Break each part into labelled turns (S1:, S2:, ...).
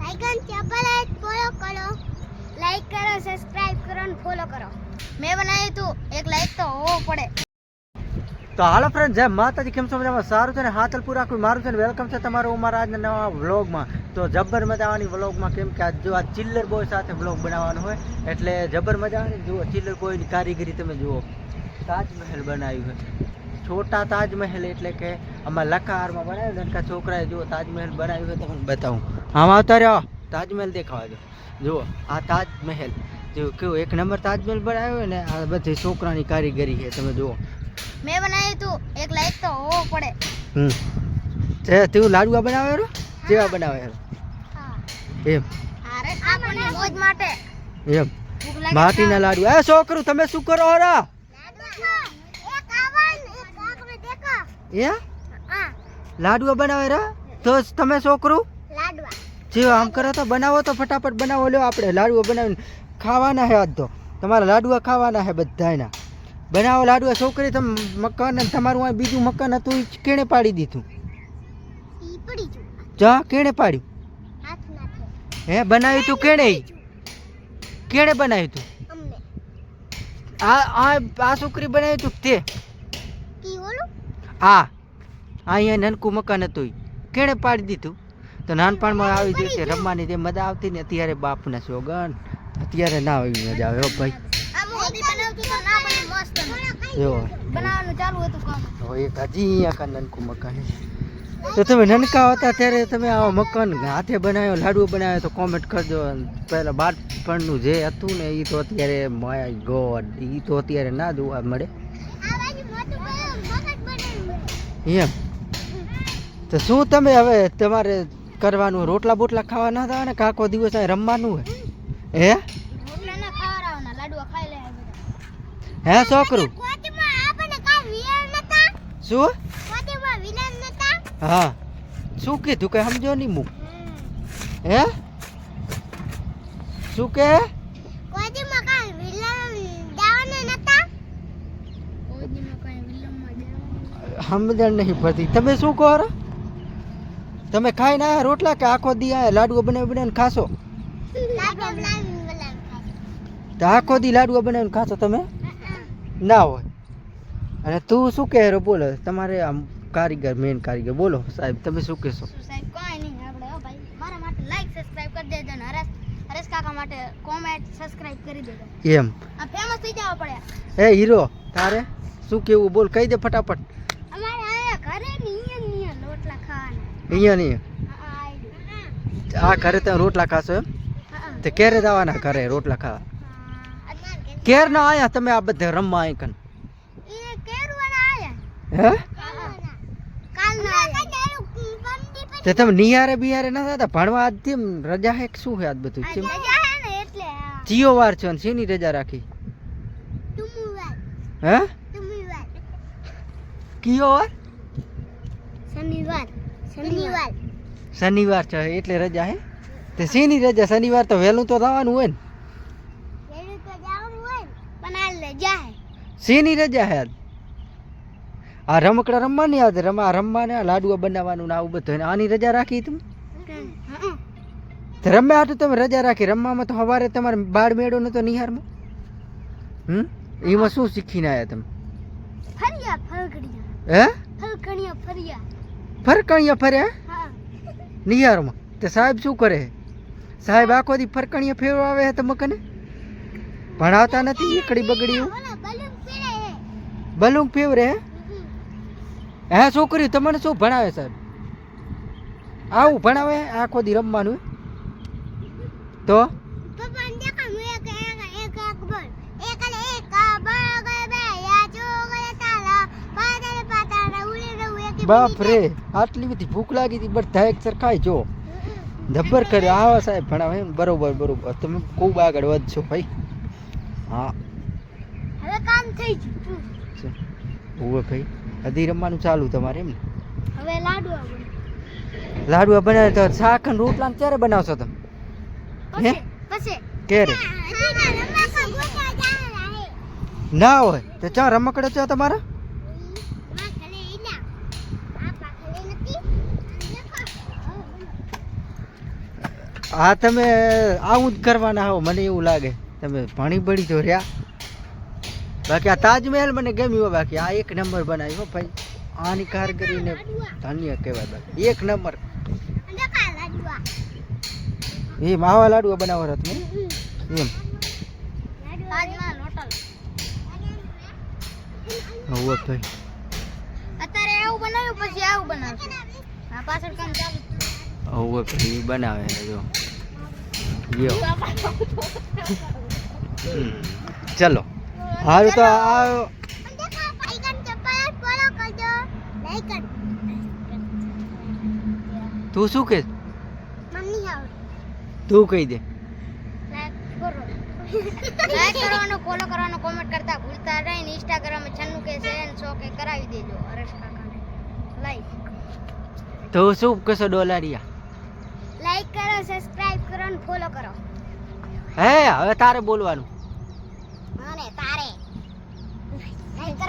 S1: Icon ચેપલ follow કરો, like કરો, subscribe કરો અને ફોલો કરો. મેં બનાવ્યું તું એક લાઈક તો હોવો પડે.
S2: તો હાલો ફ્રેન્ડ, જય માતાજી. કેમ છો? મજામાં? સારું છે ને? હાથલપુર આખું મારું છે ને વેલકમ છે તમારું અમારા આજના નવા વ્લોગમાં. તો જબ્બર મજા આવવાની વ્લોગમાં, કેમ કે આજ જો આ ચિલ્લર બોય સાથે વ્લોગ બનાવવાનો હોય એટલે જબ્બર મજા આવવાની. જુઓ ચિલ્લર બોયની કારીગરી તમે જુઓ, તાજમહેલ બનાવ્યું છે, છોટા તાજમહેલ એટલે કે આમાં લખારમાં બનાવ્યું. નનકા છોકરાએ જુઓ તાજમહેલ બનાવ્યું છે, તમને બતાવું. આમાં આવતા રહ્યો, તાજમહેલ દેખાવા દો. જુઓ આ તાજમહેલ, જો કેવું એક નંબર તાજમહેલ બનાવ્યો હોય ને. આ બધી છોકરાની કારીગરી છે, તમે જુઓ.
S1: મેં બનાવ્યું તું એક લાઈક તો હોવો પડે.
S2: તું લાડવા બનાવે જેવા બનાવે એમ
S1: આપણને મોજ માટે
S2: એમ માટીના લાડવા. એ છોકરું તમે શું કરો હરા? એ લાડવા બનાવે રા? તો તમે છોકરું જેવા આમ કરો તો બનાવો, તો ફટાફટ બનાવો. લ્યો આપણે લાડવા બનાવીને ખાવાના હે. આજ તો તમારા લાડવા ખાવાના હે બધાના. બનાવો લાડવા. છોકરી તમે મકાન તમારું આ બીજું મકાન હતું એ કેણે પાડી દીધું? જા કેણે પાડ્યું? હે બનાવ્યું તું કેણે? કેણે બનાવ્યું તું? આ છોકરી બનાવ્યું તું તે? અહીંયા નાનકું મકાન હતું કેણે પાડી દીધું? તો નાનપણમાં આવી જશે રમવાની જે મજા આવતી ને, અત્યારે બાપના સોગન અત્યારે ના આવી મજા આવે. ભાઈ
S1: બનાવવાનું ચાલુ હતું કામ.
S2: એક હજી અહીંયા કા નાનકું મકાન. તો તમે નાનકા હતા ત્યારે તમે આવા મકાન હાથે બનાવ્યો, લાડુ બનાવ્યો તો કોમેન્ટ કરજો. પહેલા બાળપણનું જે હતું ને એ તો અત્યારે માય ગોડ એ તો અત્યારે ના જોવા મળે એમ. તો શું તમે હવે તમારે કરવાનું? રોટલા બોટલા ખાવા ના થવા ને કાકો દિવસ રમવાનું હોય હે? હે છોકરું શું? હા શું કીધું કઈ સમજો નહીં હું. હે શું કે? સમજણ નહીં પડતી. તમે શું કહો? તમે ખાઈ ના રોટલા કે આખો દી આ લાડુઓ બનાવી બનાવીને ખાશો? તો આખો દી લાડુઓ બનાવીને ખાશો તમે? ના હોય. અને તું શું કહે રો? બોલો તમારે આમ કારીગર, મેન કારીગર બોલો સાહેબ, તમે શું કહેશો?
S1: સાહેબ કોઈ નહીં, આપણે ભાઈ મારા માટે લાઈક સબસ્ક્રાઇબ કરી દેજો ને હરેશ કાકા માટે કોમેન્ટ સબસ્ક્રાઇબ કરી દેજો.
S2: એમ
S1: આ ફેમસ થઈ જવા પડે.
S2: એ હીરો તારે શું કેવું બોલ, કહી દે ફટાફટ.
S1: અમારે આયા ઘરે નિયન રોટલા ખાવાના.
S2: અહીંયા નહીં આ ઘરે તમે રોટલા ખાશો એમ? તે ક્યારે જવાના ઘરે રોટલા ખાવા? ક્યારે ના આયા તમે આ બધા રમવા આઈકન? હે તે તમે નિયારે બિયારે ના થતા ભણવા? આજ કેમ રજા હે કે શું હે આજ બધું? કેમ જીઓ વાર છે ને શેની રજા રાખી? હે કયો વાર? શનિવાર છે એટલે રજા હે. તે શેની રજા? શનિવાર તો વહેલું તો થવાનું હોય ને. શેની રજા હે આજ? આ રમકડા રમવાની યાદ રમવાને લાડુआ બનાવવાનું ને આવું બધું. આની રજા રાખી તું? રમ્યા હતું તમે રજા રાખી? રમવામાં તો સવારે તમારે બાળ મેળો નતો નિહારમાં. એમાં શું શીખીને આવ્યા તમે? હે ફરકણીયા ફર્યા નિહારમાં? તે સાહેબ શું કરે? સાહેબ આખો દી ફરકણીયા ફેરવા આવે તમે કને ભણાવતા નથી? એકડી બગડી બલૂન ફેવરે હે છોકરી? તમને શું ભણાવે સાહેબ? આવું ભણાવે આખો દી રમવાનું? તો બાપ રે, આટલી બધી ભૂખ લાગી હતી બધા એક સરખાઈ જો ધબ્બર કરે. આવા સાહેબ ભણાવે એમ? બરોબર બરોબર, તમે ખૂબ આગળ વધશો ભાઈ. હા
S1: હવે કામ થઈ ગયું.
S2: ઓવે ભાઈ હજી રમવાનું ચાલુ તમારે એમ ને?
S1: હવે
S2: લાડવા બનાવે તો શાક અને રોટલા ક્યારે બનાવશો તમે? હે ક્યારે? ના હોય તો ચા રમકડે ચા તમારા? આ તમે આવું જ કરવાના હો, મને એવું લાગે. તમે ભણી ભણી તો રહ્યા. બાકી આ તાજમહેલ મને ગમ્યું. બાકી આ એક નંબર બનાવ્યો હો ભાઈ. આની કારીગરીને ધન્ય કહેવાય. બાકી એક નંબર. એમ આવા લાડવા બનાવવા હતા એમ. હવે ભાઈ
S1: અત્યારે એવું બનાવ્યું પછી આવું બનાવશું. આ પાછળ કામ ચાલુ
S2: હવે ભાઈ બનાવે છે જો. યો ચલો હારું તો આ તું શું કે તું કહી દે.
S1: લાઈક કરવાનો, ફોલો કરવાનો, કોમેન્ટ કરતા ભૂલતા નહીં. ઇન્સ્ટાગ્રામ છન્નુ કે સેન સો કે કરાવી દેજો હરેશ કાકાને લાઈક.
S2: તો શું કશો ડોલારિયા?
S1: લાઈક કરો, સબસ્ક્રાઇબ કરો અને ફોલો કરો.
S2: હે હવે તારે બોલવાનું.
S1: અને તારે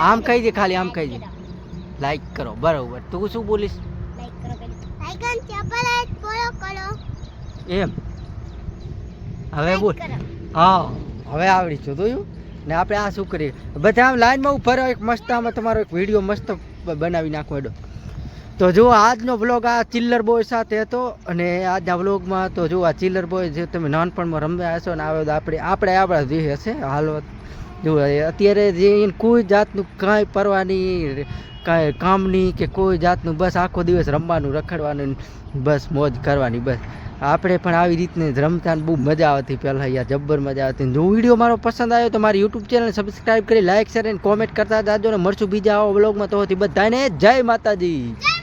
S2: આમ કહી દે, ખાલી આમ કહી દે. લાઈક કરો. બરોબર. તું શું બોલીશ?
S1: લાઈક કરો, લાઈક અને ચેનલ ફોલો કરો.
S2: એમ હવે બોલ. હા હવે આવડી છું જોયું ને. આપણે આ શું કરીએ બધા આમ લાઈનમાં ઉભા રહો. એક મસ્ત આમાં તમારો એક વિડીયો મસ્ત બનાવી નાખો એડો. તો જો આજનો વ્લોગ આ ચિલ્લર બોય સાથે હતો. અને આજના વ્લોગમાં તો જો આ ચિલ્લર બોય જે તમે નાનપણમાં રમવા હશો ને આવે આપણા જે હશે હાલ જો અત્યારે જે કોઈ જાતનું કાંઈ પરવાની કાંઈ કામની કે કોઈ જાતનું બસ આખો દિવસ રમવાનું રખડવાનું બસ મોજ કરવાની બસ. આપણે પણ આવી રીતને રમતા બહુ મજા આવતી પહેલાં. યાર જબ્બર મજા આવતી. જો વિડીયો મારો પસંદ આવ્યો તો મારી યુટ્યુબ ચેનલ સબસ્ક્રાઈબ કરી લાઈક શેર અને કોમેન્ટ કરતા જાજો ને મળશું બીજા આવા વ્લોગમાં. તો બધાને જય માતાજી.